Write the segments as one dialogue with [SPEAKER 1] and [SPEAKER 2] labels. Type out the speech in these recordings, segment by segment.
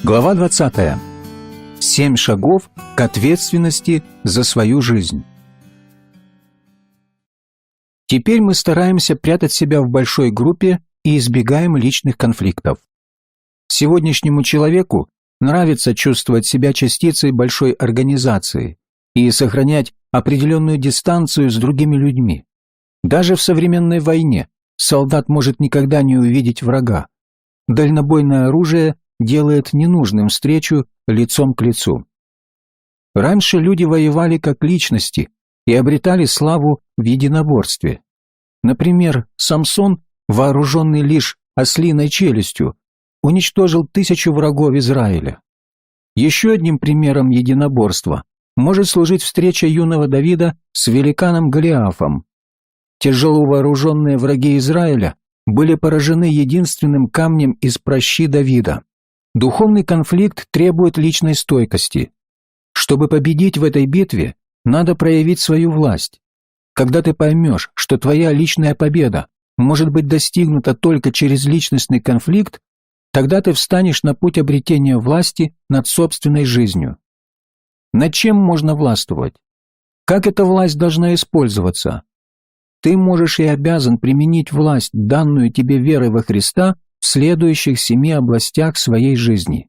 [SPEAKER 1] Глава 20. 7 шагов к ответственности за свою жизнь. Теперь мы стараемся прятать себя в большой группе и избегаем личных конфликтов. Сегодняшнему человеку нравится чувствовать себя частицей большой организации и сохранять определенную дистанцию с другими людьми. Даже в современной войне солдат может никогда не увидеть врага. Дальнобойное оружие делает ненужным встречу лицом к лицу. Раньше люди воевали как личности и обретали славу в единоборстве. Например, Самсон, вооруженный лишь ослиной челюстью, уничтожил 1000 врагов Израиля. Еще одним примером единоборства может служить встреча юного Давида с великаном Голиафом. Тяжело вооруженные враги Израиля были поражены единственным камнем из пращи Давида. Духовный конфликт требует личной стойкости. Чтобы победить в этой битве, надо проявить свою власть. Когда ты поймешь, что твоя личная победа может быть достигнута только через личностный конфликт, тогда ты встанешь на путь обретения власти над собственной жизнью. Над чем можно властвовать? Как эта власть должна использоваться? Ты можешь и обязан применить власть, данную тебе верой во Христа, в следующих 7 областях своей жизни.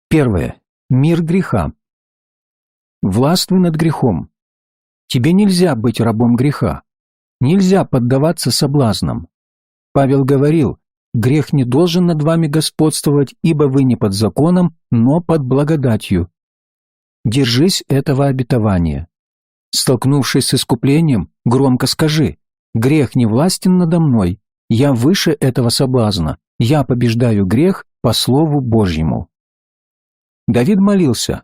[SPEAKER 1] Первое. Мир греха. Властвуй над грехом. Тебе нельзя быть рабом греха. Нельзя поддаваться соблазнам. Павел говорил: грех не должен над вами господствовать, ибо вы не под законом, но под благодатью. Держись этого обетования. Столкнувшись с искуплением, громко скажи: грех не властен надо мной, я выше этого соблазна, я побеждаю грех по Слову Божьему. Давид молился: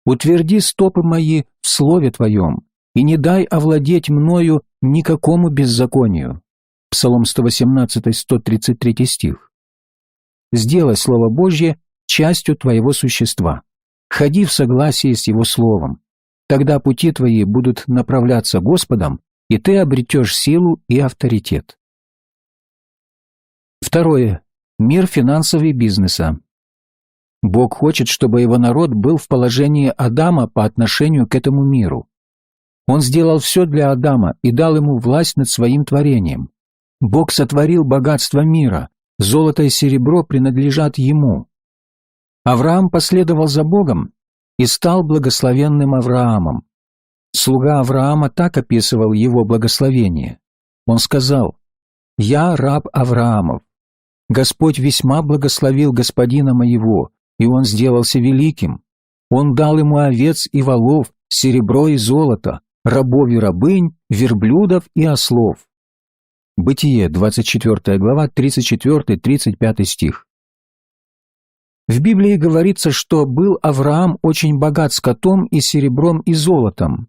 [SPEAKER 1] утверди стопы мои в Слове Твоем, и не дай овладеть мною никакому беззаконию. Псалом 118, 133 стих. Сделай Слово Божье частью твоего существа. Ходи в согласии с Его Словом. Тогда пути твои будут направляться Господом, и ты обретешь силу и авторитет. Второе. Мир финансов и бизнеса. Бог хочет, чтобы Его народ был в положении Адама по отношению к этому миру. Он сделал все для Адама и дал ему власть над своим творением. Бог сотворил богатство мира, золото и серебро принадлежат Ему. Авраам последовал за Богом и стал благословенным Авраамом. Слуга Авраама так описывал его благословение. Он сказал: «Я раб Авраамов. Господь весьма благословил господина моего, и он сделался великим. Он дал ему овец и волов, серебро и золото, рабов и рабынь, верблюдов и ослов». Бытие, 24 глава, 34-35 стих. В Библии говорится, что был Авраам очень богат скотом и серебром и золотом.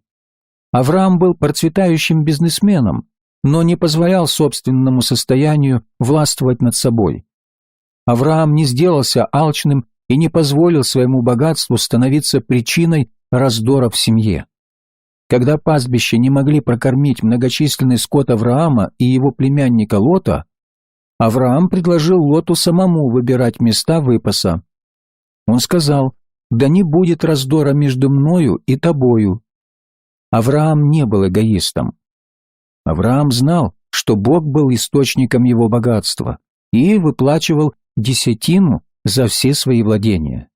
[SPEAKER 1] Авраам был процветающим бизнесменом, но не позволял собственному состоянию властвовать над собой. Авраам не сделался алчным и не позволил своему богатству становиться причиной раздора в семье. Когда пастбища не могли прокормить многочисленный скот Авраама и его племянника Лота, Авраам предложил Лоту самому выбирать места выпаса. Он сказал: «Да не будет раздора между мною и тобою». Авраам не был эгоистом. Авраам знал, что Бог был источником его богатства и выплачивал десятину за все свои владения.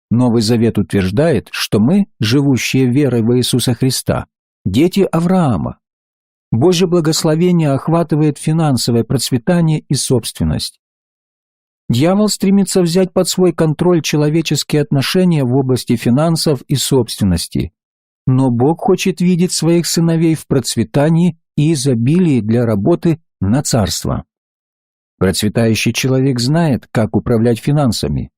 [SPEAKER 1] Новый Завет утверждает, что мы, живущие верой во Иисуса Христа, дети Авраама. Божье благословение охватывает финансовое процветание и собственность. Дьявол стремится взять под свой контроль человеческие отношения в области финансов и собственности, но Бог хочет видеть своих сыновей в процветании и изобилии для работы на царство. Процветающий человек знает, как управлять финансами.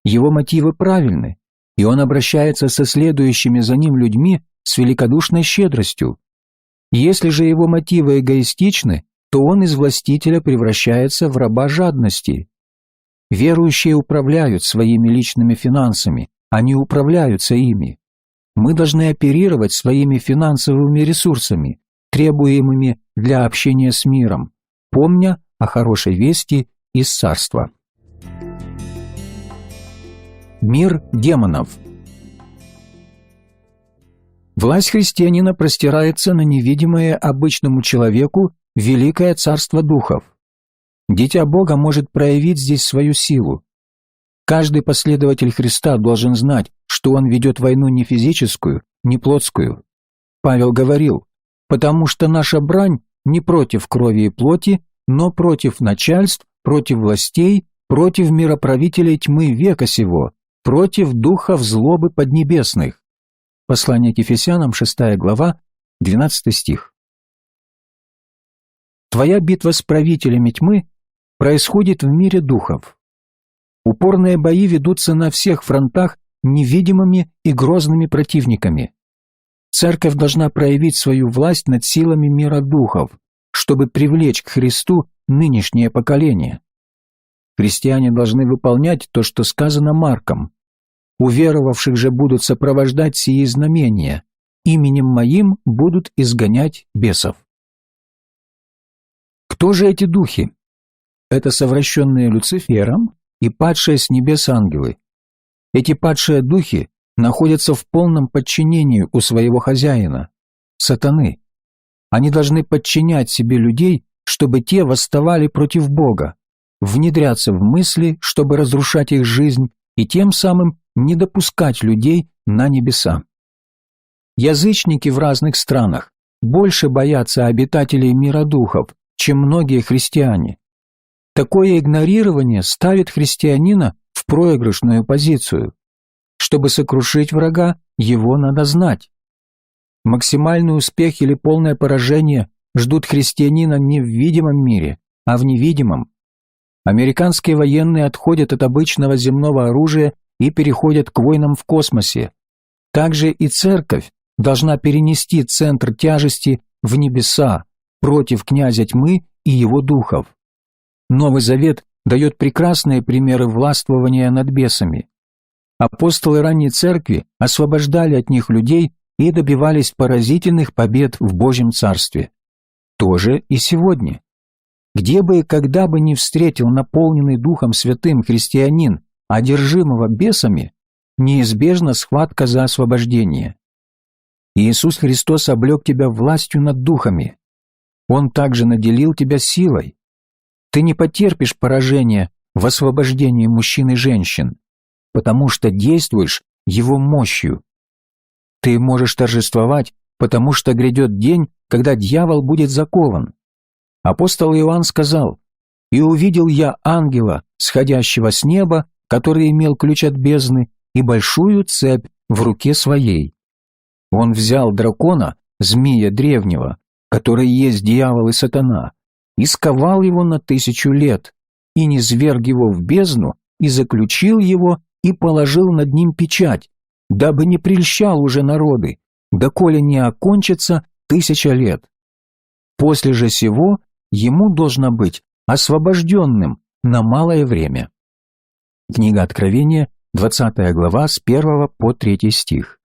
[SPEAKER 1] Его мотивы правильны, и он обращается со следующими за ним людьми с великодушной щедростью. Если же его мотивы эгоистичны, то он из властителя превращается в раба жадности. Верующие управляют своими личными финансами, они управляются ими. Мы должны оперировать своими финансовыми ресурсами, требуемыми для общения с миром, помня о хорошей вести из царства. Мир демонов. Власть христианина простирается на невидимое обычному человеку великое царство духов. Дитя Бога может проявить здесь свою силу. Каждый последователь Христа должен знать, что он ведет войну не физическую, не плотскую. Павел говорил: «Потому что наша брань не против крови и плоти, но против начальств, против властей, против мироправителей тьмы века сего, против духов злобы поднебесных». Послание к Ефесянам, 6 глава, 12 стих. Твоя битва с правителями тьмы происходит в мире духов. Упорные бои ведутся на всех фронтах невидимыми и грозными противниками. Церковь должна проявить свою власть над силами мира духов, чтобы привлечь к Христу нынешнее поколение. Христиане должны выполнять то, что сказано Марком. «Уверовавших же будут сопровождать сии знамения, именем Моим будут изгонять бесов». Кто же эти духи? Это совращенные Люцифером и падшие с небес ангелы. Эти падшие духи находятся в полном подчинении у своего хозяина, сатаны. Они должны подчинять себе людей, чтобы те восставали против Бога, внедряться в мысли, чтобы разрушать их жизнь, и тем самым не допускать людей на небеса. Язычники в разных странах больше боятся обитателей мира духов, чем многие христиане. Такое игнорирование ставит христианина в проигрышную позицию. Чтобы сокрушить врага, его надо знать. Максимальный успех или полное поражение ждут христианина не в видимом мире, а в невидимом. Американские военные отходят от обычного земного оружия и переходят к войнам в космосе. Также и церковь должна перенести центр тяжести в небеса против князя тьмы и его духов. Новый Завет дает прекрасные примеры властвования над бесами. Апостолы ранней церкви освобождали от них людей и добивались поразительных побед в Божьем Царстве. То же и сегодня. Где бы и когда бы ни встретил наполненный Духом Святым христианин, одержимого бесами, неизбежна схватка за освобождение. Иисус Христос облег тебя властью над духами. Он также наделил тебя силой. Ты не потерпишь поражения в освобождении мужчин и женщин, потому что действуешь Его мощью. Ты можешь торжествовать, потому что грядет день, когда дьявол будет закован. Апостол Иоанн сказал: «И увидел я ангела, сходящего с неба, который имел ключ от бездны и большую цепь в руке своей. Он взял дракона, змея древнего, который есть дьявол и сатана, и сковал его на 1000 лет, и низверг его в бездну, и заключил его, и положил над ним печать, дабы не прельщал уже народы, доколе не окончится 1000 лет. После же сего ему должно быть освобожденным на малое время». Книга Откровения, 20 глава, с 1 по 3 стих.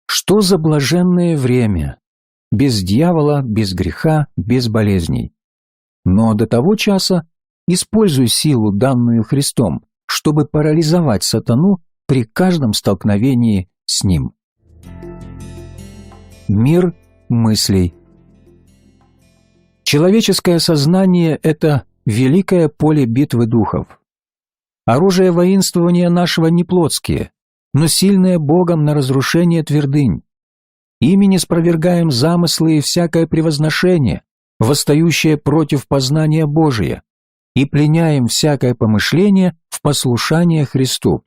[SPEAKER 1] Что за блаженное время! Без дьявола, без греха, без болезней. Но до того часа используй силу, данную Христом, чтобы парализовать сатану при каждом столкновении с ним. Мир мыслей. Человеческое сознание – это великое поле битвы духов. Оружие воинствования нашего не плотские, но сильное Богом на разрушение твердынь. Ими не спровергаем замыслы и всякое превозношение, восстающее против познания Божия, и пленяем всякое помышление в послушание Христу.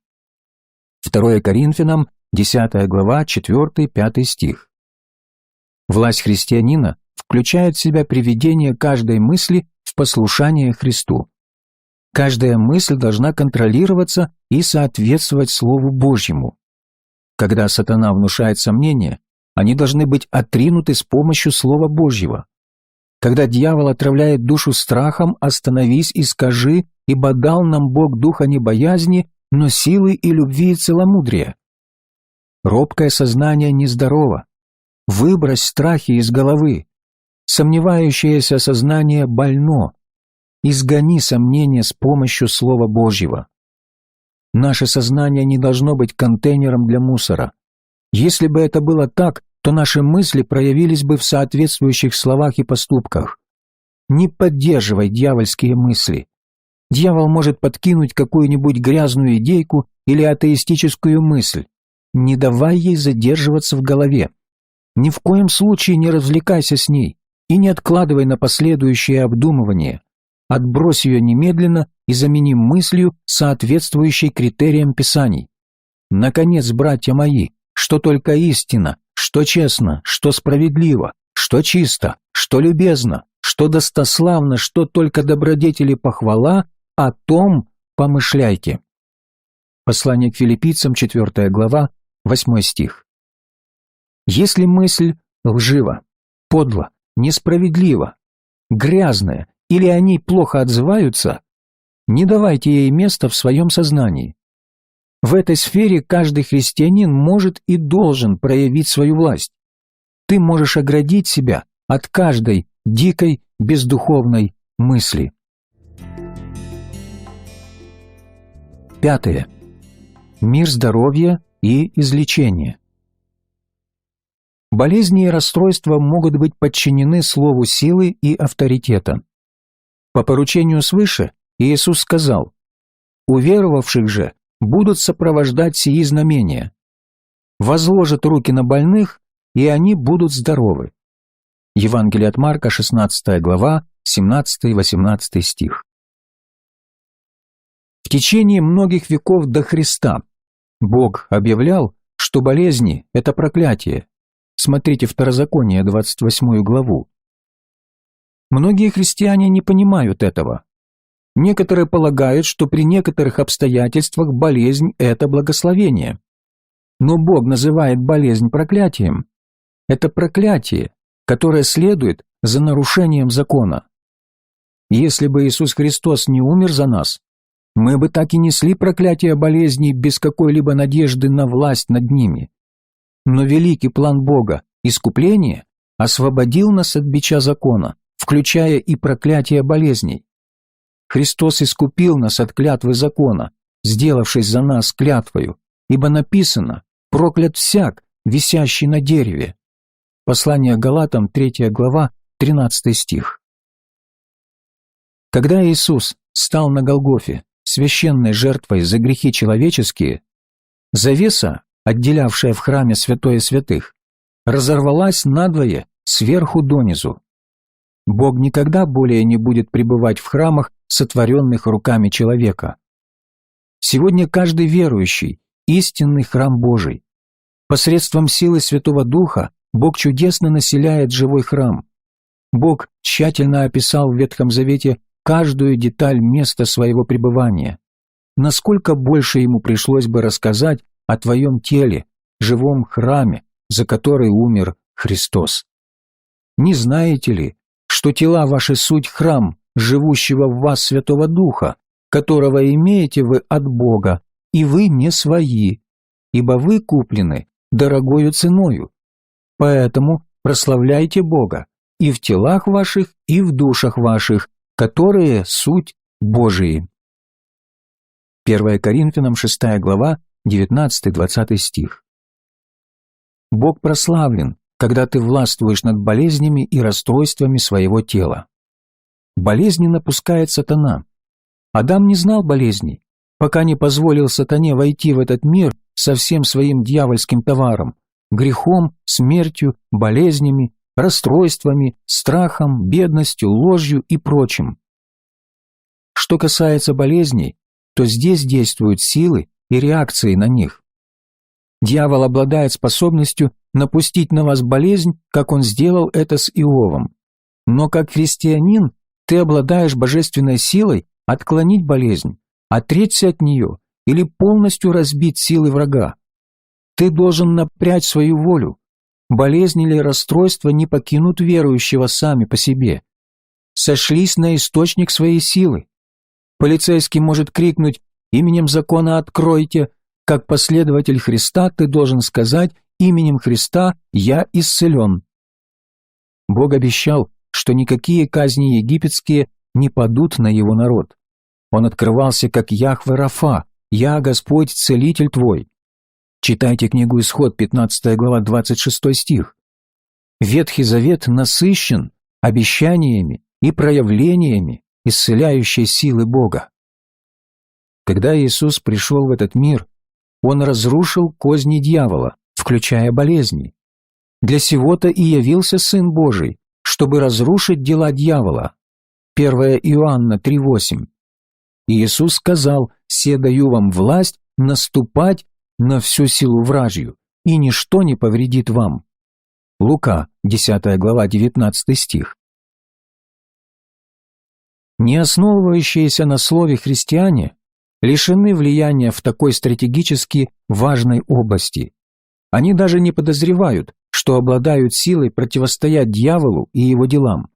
[SPEAKER 1] 2 Коринфянам, 10 глава, 4-5 стих. Власть христианина включает в себя приведение каждой мысли в послушание Христу. Каждая мысль должна контролироваться и соответствовать Слову Божьему. Когда сатана внушает сомнения, они должны быть отринуты с помощью Слова Божьего. Когда дьявол отравляет душу страхом, остановись и скажи: «Ибо дал нам Бог духа не боязни, но силы и любви и целомудрия». Робкое сознание нездорово. Выбрось страхи из головы. Сомневающееся сознание больно. Изгони сомнения с помощью Слова Божьего. Наше сознание не должно быть контейнером для мусора. Если бы это было так, то наши мысли проявились бы в соответствующих словах и поступках. Не поддерживай дьявольские мысли. Дьявол может подкинуть какую-нибудь грязную идейку или атеистическую мысль. Не давай ей задерживаться в голове. Ни в коем случае не развлекайся с ней и не откладывай на последующее обдумывание. Отбрось ее немедленно и замени мыслью, соответствующей критериям Писаний. Наконец, братья мои, что только истина, что честно, что справедливо, что чисто, что любезно, что достославно, что только добродетели похвала, о том помышляйте. Послание к филиппийцам, 4 глава, 8 стих. Если мысль лжива, подла, несправедлива, грязная или о ней плохо отзываются, не давайте ей места в своем сознании. В этой сфере каждый христианин может и должен проявить свою власть. Ты можешь оградить себя от каждой дикой, бездуховной мысли. 5. Мир здоровья и излечения. Болезни и расстройства могут быть подчинены слову силы и авторитета. По поручению свыше Иисус сказал: «Уверовавших же будут сопровождать сии знамения. Возложат руки на больных, и они будут здоровы». Евангелие от Марка, 16 глава, 17-18 стих. В течение многих веков до Христа Бог объявлял, что болезни – это проклятие. Смотрите Второзаконие, 28 главу. Многие христиане не понимают этого. Некоторые полагают, что при некоторых обстоятельствах болезнь – это благословение. Но Бог называет болезнь проклятием. Это проклятие, которое следует за нарушением закона. Если бы Иисус Христос не умер за нас, мы бы так и несли проклятие болезней без какой-либо надежды на власть над ними. Но великий план Бога, искупление, освободил нас от бича закона, включая и проклятие болезней. Христос искупил нас от клятвы закона, сделавшись за нас клятвою, ибо написано: «Проклят всяк, висящий на дереве». Послание Галатам, 3 глава, 13 стих. Когда Иисус стал на Голгофе священной жертвой за грехи человеческие, завеса, отделявшая в храме святое святых, разорвалась надвое сверху донизу. Бог никогда более не будет пребывать в храмах, сотворенных руками человека. Сегодня каждый верующий – истинный храм Божий. Посредством силы Святого Духа Бог чудесно населяет живой храм. Бог тщательно описал в Ветхом Завете каждую деталь места своего пребывания. Насколько больше ему пришлось бы рассказать о твоем теле, живом храме, за который умер Христос. Не знаете ли, что тела ваши суть храм, живущего в вас Святого Духа, которого имеете вы от Бога, и вы не свои, ибо вы куплены дорогою ценою. Поэтому прославляйте Бога и в телах ваших, и в душах ваших, которые суть Божии. 1 Коринфянам 6 глава, 19-20 стих. Бог прославлен, когда ты властвуешь над болезнями и расстройствами своего тела. Болезни напускает сатана. Адам не знал болезней, пока не позволил сатане войти в этот мир со всем своим дьявольским товаром – грехом, смертью, болезнями, расстройствами, страхом, бедностью, ложью и прочим. Что касается болезней, то здесь действуют силы и реакции на них. Дьявол обладает способностью напустить на вас болезнь, как он сделал это с Иовом. Но как христианин ты обладаешь божественной силой отклонить болезнь, отречься от нее или полностью разбить силы врага. Ты должен напрячь свою волю. Болезнь или расстройство не покинут верующего сами по себе. Сошлись на источник своей силы. Полицейский может крикнуть: «Именем закона откройте!» Как последователь Христа ты должен сказать: «Именем Христа я исцелен». Бог обещал, что никакие казни египетские не падут на его народ. Он открывался как Яхве Рафа, «Я Господь, целитель твой». Читайте книгу Исход, 15 глава, 26 стих. Ветхий Завет насыщен обещаниями и проявлениями исцеляющей силы Бога. Когда Иисус пришел в этот мир, Он разрушил козни дьявола, включая болезни. Для сего-то и явился Сын Божий, чтобы разрушить дела дьявола. 1 Иоанна 3:8. И Иисус сказал: «Се даю вам власть наступать на всю силу вражью, и ничто не повредит вам». Лука, 10 глава, 19 стих. Не основывающиеся на слове христиане лишены влияния в такой стратегически важной области. Они даже не подозревают, что обладают силой противостоять дьяволу и его делам.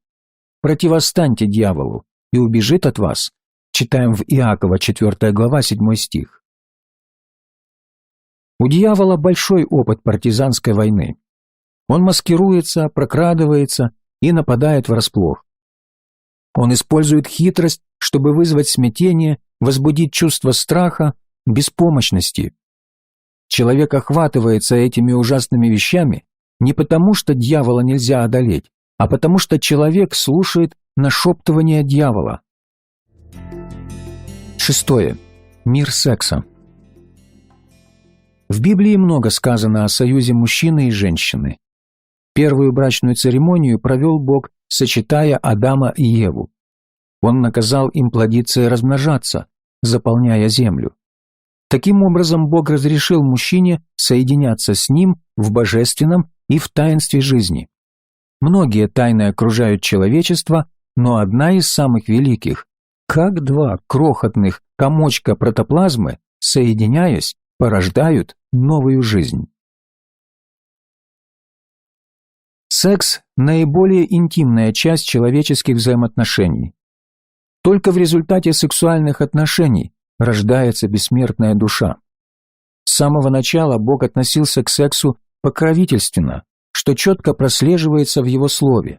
[SPEAKER 1] «Противостаньте дьяволу, и убежит от вас», читаем в Иакова, 4 глава, 7 стих. У дьявола большой опыт партизанской войны. Он маскируется, прокрадывается и нападает врасплох. Он использует хитрость, чтобы вызвать смятение, возбудить чувство страха, беспомощности. Человек охватывается этими ужасными вещами не потому, что дьявола нельзя одолеть, а потому что человек слушает нашептывания дьявола. 6. Мир секса. В Библии много сказано о союзе мужчины и женщины. Первую брачную церемонию провел Бог, сочетая Адама и Еву. Он наказал им плодиться и размножаться, заполняя землю. Таким образом, Бог разрешил мужчине соединяться с ним в божественном и в таинстве жизни. Многие тайны окружают человечество, но одна из самых великих – как два крохотных комочка протоплазмы, соединяясь, порождают новую жизнь. Секс – наиболее интимная часть человеческих взаимоотношений. Только в результате сексуальных отношений рождается бессмертная душа. С самого начала Бог относился к сексу покровительственно, что четко прослеживается в Его Слове.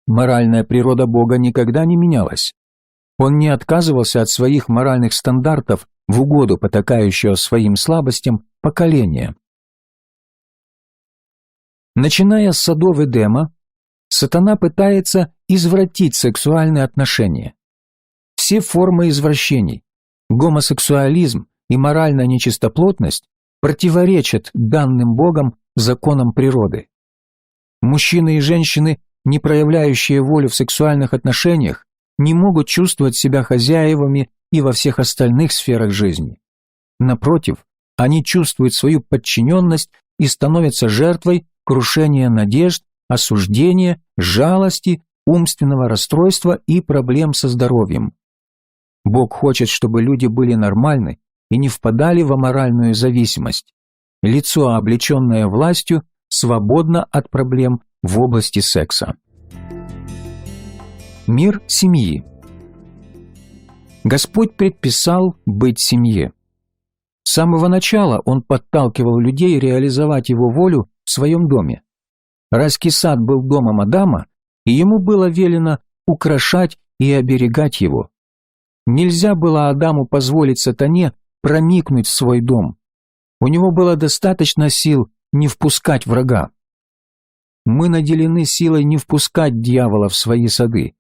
[SPEAKER 1] Моральная природа Бога никогда не менялась. Он не отказывался от своих моральных стандартов в угоду потакающего своим слабостям поколения. Начиная с садов Эдема, сатана пытается извратить сексуальные отношения. Все формы извращений, гомосексуализм и моральная нечистоплотность противоречат данным Богом законам природы. Мужчины и женщины, не проявляющие волю в сексуальных отношениях, не могут чувствовать себя хозяевами и во всех остальных сферах жизни. Напротив, они чувствуют свою подчиненность и становятся жертвой крушения надежд, осуждения, жалости, умственного расстройства и проблем со здоровьем. Бог хочет, чтобы люди были нормальны и не впадали в аморальную зависимость. Лицо, облеченное властью, свободно от проблем в области секса. Мир семьи. Господь предписал быть семье. С самого начала Он подталкивал людей реализовать Его волю в своем доме. Райский сад был домом Адама, и ему было велено украшать и оберегать его. Нельзя было Адаму позволить сатане проникнуть в свой дом. У него было достаточно сил не впускать врага. Мы наделены силой не впускать дьявола в свои сады.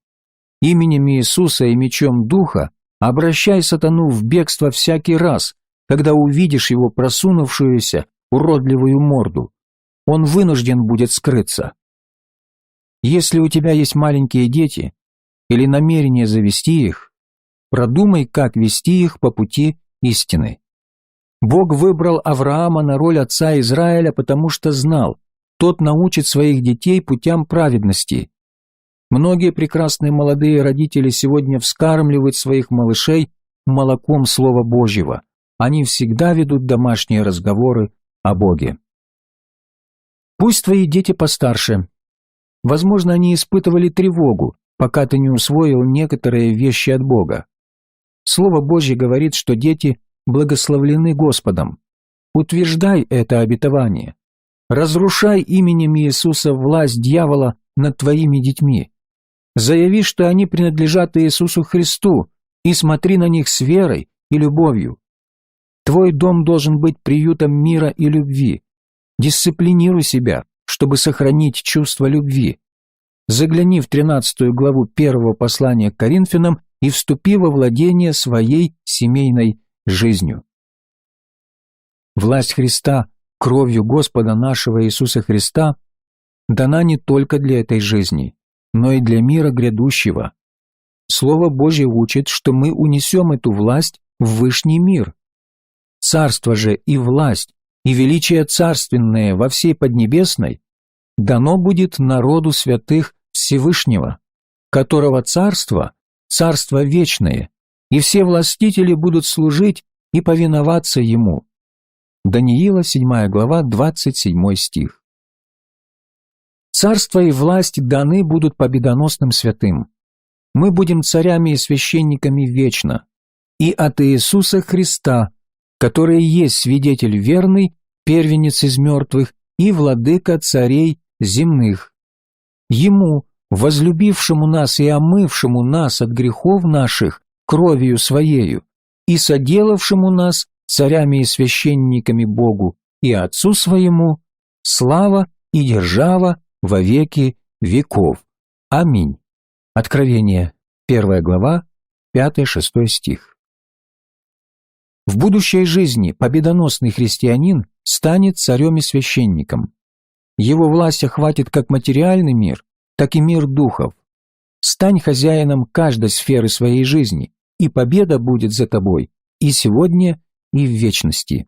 [SPEAKER 1] Именем Иисуса и мечом Духа обращай сатану в бегство всякий раз, когда увидишь его просунувшуюся, уродливую морду. Он вынужден будет скрыться. Если у тебя есть маленькие дети или намерение завести их, продумай, как вести их по пути истины. Бог выбрал Авраама на роль отца Израиля, потому что знал, тот научит своих детей путям праведности. Многие прекрасные молодые родители сегодня вскармливают своих малышей молоком Слова Божьего. Они всегда ведут домашние разговоры о Боге. Пусть твои дети постарше. Возможно, они испытывали тревогу, пока ты не усвоил некоторые вещи от Бога. Слово Божье говорит, что дети благословлены Господом. Утверждай это обетование. Разрушай именем Иисуса власть дьявола над твоими детьми. Заяви, что они принадлежат Иисусу Христу, и смотри на них с верой и любовью. Твой дом должен быть приютом мира и любви. Дисциплинируй себя, чтобы сохранить чувство любви. Загляни в 13 главу первого послания к Коринфянам и вступи во владение своей семейной жизнью. Власть Христа кровью Господа нашего Иисуса Христа дана не только для этой жизни, но и для мира грядущего. Слово Божье учит, что мы унесем эту власть в вышний мир. Царство же и власть, и величие царственное во всей Поднебесной дано будет народу святых Всевышнего, которого царство – царство вечное, и все властители будут служить и повиноваться ему. Даниила, 7 глава, 27 стих. Царство и власть даны будут победоносным святым. Мы будем царями и священниками вечно, и от Иисуса Христа, который есть свидетель верный, первенец из мертвых и владыка царей земных. Ему, возлюбившему нас и омывшему нас от грехов наших кровью Своею, и соделавшему нас царями и священниками Богу и Отцу Своему, слава и держава во веки веков. Аминь. Откровение, 1 глава, 5-6 стих. В будущей жизни победоносный христианин станет царем и священником. Его власть охватит как материальный мир, так и мир духов. Стань хозяином каждой сферы своей жизни, и победа будет за тобой и сегодня, и в вечности.